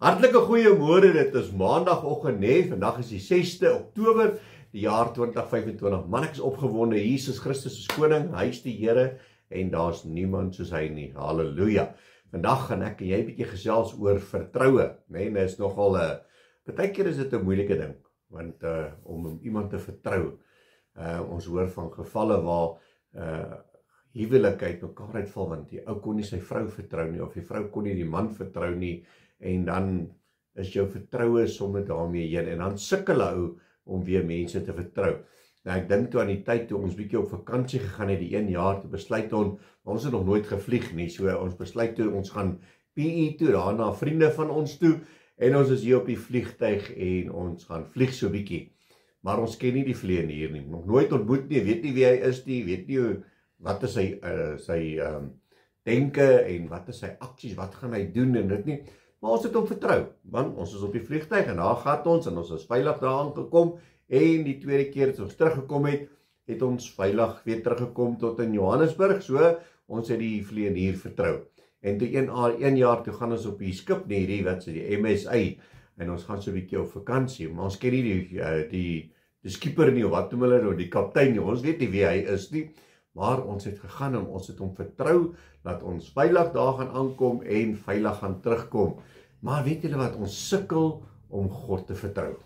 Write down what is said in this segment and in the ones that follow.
Hartlike goeiemôre, dit is maandagoggend, vandag is die 6de Oktober, die jaar 2025. Man, ek is opgewonde, Jesus Christus is koning, hy is die Here en daar's niemand soos hy nie. Halleluja. Vandag gaan ek en jy 'n bietjie gesels oor vertroue, en dit is nogal partykeer is dit 'n moeilike ding, want om iemand te vertrou. Ons hoor van gevalle waar huwelike uit mekaar uitval, want die ou kon nie sy vrou vertrou nie, of die vrou kon nie die man vertrou nie, en dan is jou vertroue sommer daarmee heen, en dan sukkel ou om weer mense te vertrou. Nou ek dink toe aan die tyd toe ons bietjie op vakansie gegaan het, die 1 jaar, toe besluit ons het nog nooit gevlieg nie, so ons besluit toe ons gaan PE toe, daarna vriende van ons toe, en ons is hier op die vliegtuig en ons gaan vlieg so bietjie. Maar ons ken nie die vlieënier nie, nog nooit ontmoet nie, weet nie wie hy is nie, weet nie wat is sy denke en wat is sy aksies, wat gaan hy doen en dit nie. Maar ons het hom vertrou, want ons is op die vliegtuig en daar gaan ons en ons is veilig daar aangekom, en die tweede keer as ons teruggekom het ons veilig weer teruggekom tot in Johannesburg, so ons het die vlieënier vertrou. En toe 1 jaar toe gaan ons op die skip hierdie, wat sê die MSA, en ons gaan so 'n bietjie op vakansie, maar ons ken nie die skipper nie, of wat noem hulle nou, die kaptein nie, ons weet nie wie hy is nie, maar ons het gegaan en ons het hom vertrou, dat ons veilig daar gaan aankom en veilig gaan terugkom. Maar weet julle wat, ons sukkel om God te vertrou.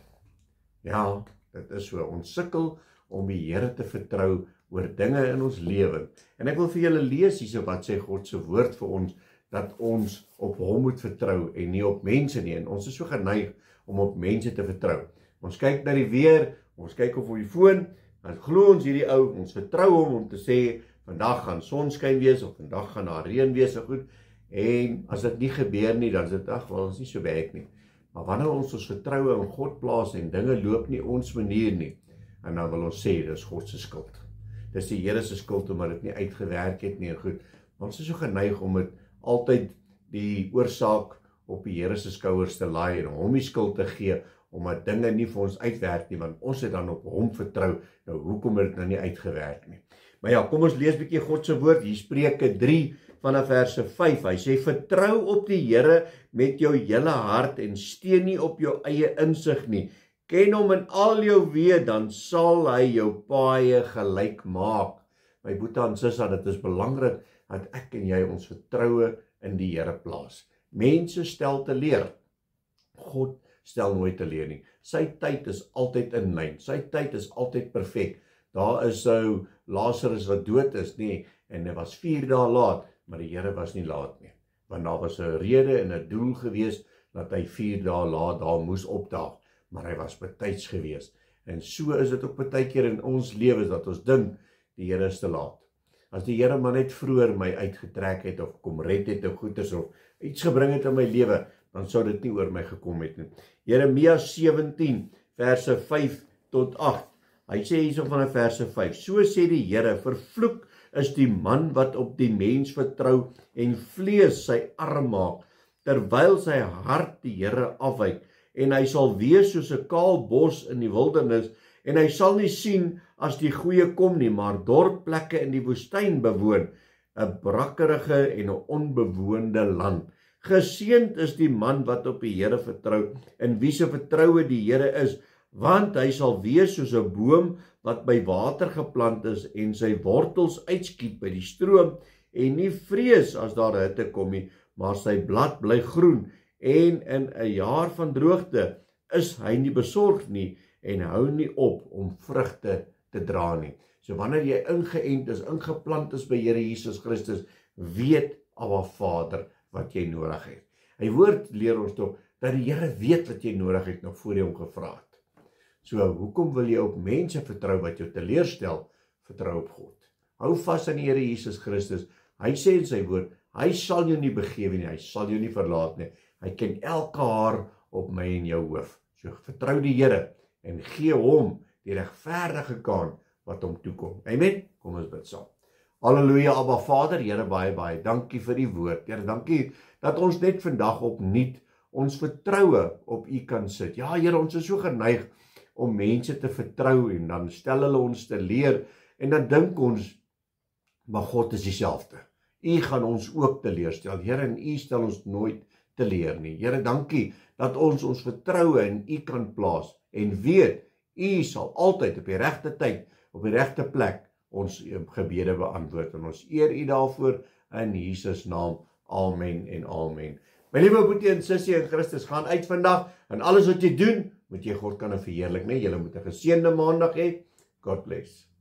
Ja, dit is so, ons sukkel om die Here te vertrou oor dinge in ons lewe. En ek wil vir julle lees hierso wat sê God se woord vir ons, dat ons op hom moet vertrou en nie op mense nie. En ons is so geneig om op mense te vertrou. Ons kyk na die weer, ons kyk op die foon, dan glo ons hierdie ou, ons vertrou hom om te sê, vandag gaan sonskyn wees, of vandag gaan daar reën wees, en goed, en as dit nie gebeur nie, dan is dit, wel, ons nie so werk nie. Maar wanneer ons vertroue in God plaas, en dinge loop nie ons manier nie, en dan wil ons sê, dit is God se skuld. Dit is die Here se skuld, omdat dit nie uitgewerk het nie, en goed, ons is so geneig om dit altyd die oorsaak op die Here se skouers te laai, en hom die skuld te gee, omdat dinge nie vir ons uitwerk nie, want ons het dan op hom vertrou, nou hoekom het dit nou nie uitgewerk nie. Maar ja, kom ons lees bietjie God se woord, hier Spreuke 3 vanaf verse 5, hy sê, vertrou op die Here met jou hele hart, en steun nie op jou eie insig nie, ken hom in al jou weë, dan sal hy jou paaie gelyk maak. My boetie en sussie, dit is belangrik, dat ek en jy ons vertroue in die Here plaas. Mense stel teleur, God stel nooit teleur nie. Sy tyd is altyd in lyn, sy tyd is altyd perfek. Daar is so Lazarus wat dood is, nie, en hy was 4 dae laat, maar die Here was nie laat nie, want daar was 'n rede en 'n doel gewees, dat hy 4 dae laat daar moes opdaag, maar hy was betyds gewees. En so is dit ook baie keer in ons lewens, dat ons dink, die Here is te laat. As die Here maar net vroeër my uitgetrek het, of kom red het, of goeders, of iets gebring het in my lewe, dan sou dit nie oor my gekom het nie. Jeremia 17, verse 5 tot 8, hy sê hierso van verse 5, so sê die Here, vervloek is die man wat op die mens vertrou, en vlees sy arm maak, terwyl sy hart die Here afwyk, en hy sal wees soos 'n kaal bos in die wildernis, en hy sal nie sien as die goeie kom nie, maar dorp plekke in die woestyn bewoon, 'n brakkerige en 'n onbewoonde land. Geseënd is die man wat op die Here vertrou, en wie se vertroue die Here is, want hy sal wees soos 'n boom wat by water geplant is, en sy wortels uitskiet by die stroom, en nie vrees as daar hitte kom nie, maar sy blad bly groen, en in 'n jaar van droogte is hy nie besorg nie, en hou nie op om vrugte te dra nie. So wanneer jy ingeënt is, ingeplant is by Here Jesus Christus, weet Abba Vader wat jy nodig het. Hy woord leer ons tog, dat die Here weet wat jy nodig het, nog voor jy hom gevra het. So, hoekom wil jy op mense vertrou wat jou teleurstel? Vertrou op God. Hou vas aan die Here Jesus Christus. Hy sê in sy woord, hy sal jou nie begewe nie, hy sal jou nie verlaat nie. Hy ken elke haar op my en jou hoof. So, vertrou die Here, en gee hom die regverdige kaan wat hom toekom. Amen? Kom ons bid saam. Halleluja, Abba Vader, Here, baie dankie vir die woord. Here, dankie dat ons net vandag opnuut ons vertroue op U kan sit. Ja, Here, ons is so geneig om mense te vertrou, en dan stel hulle ons te leer, en dan dink ons, maar God is dieselfde. U gaan ons ook teleurstel, Here, en U stel ons nooit te leer nie. Here, dankie dat ons vertroue in U kan plaas en weet, U sal altyd op die regte tyd, op die regte plek ons gebede beantwoord en ons eer U daarvoor in Jesus naam. Amen en amen. My liewe boetie en sussie in Christus, gaan uit vandag en alles wat jy doen, moet jy God kan verheerlik, nee, jy moet 'n geseënde maandag hê. God bless.